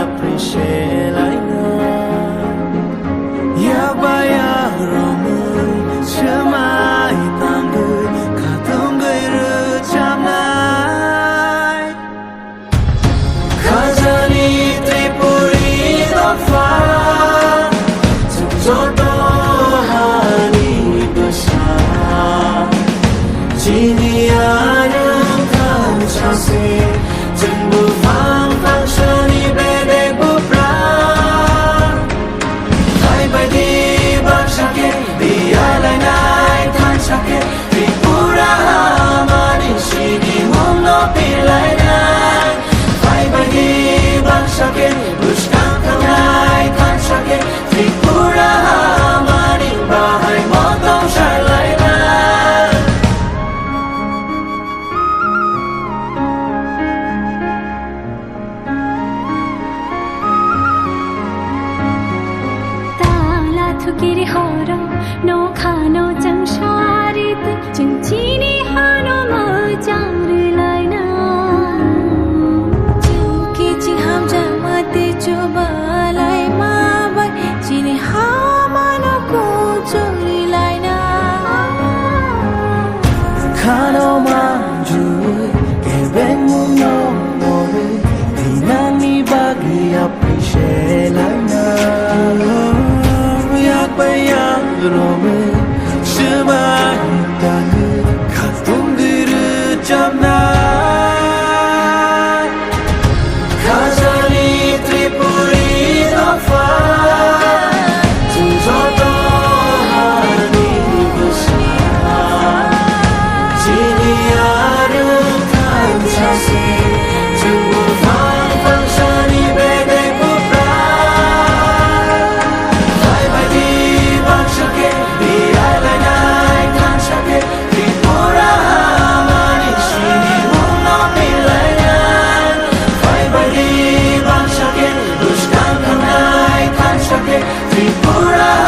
Appreciate like now. Yeah, by your Shamai Tangu, Katunga Jamai Kazani Tripuri Dofa Zoto Hani Basa Jini Aram Kanchase Jumbu Fang Shani Kiri horo no khano chang sharit chung chini hano mo changri laina chuki chi ham jamate chobalai ma bai chini hamano ko chori laina khano manju ke bengu no no dinani bagi appreciate laina Rome, Shema, Katungiru Jamna, Kazani Tripuri Dofa, Zoto Hani Busa, Jini Arum Kanchase, Jumbu Fang Fang Shani Bede Pupra, Bye Bye Di Tripura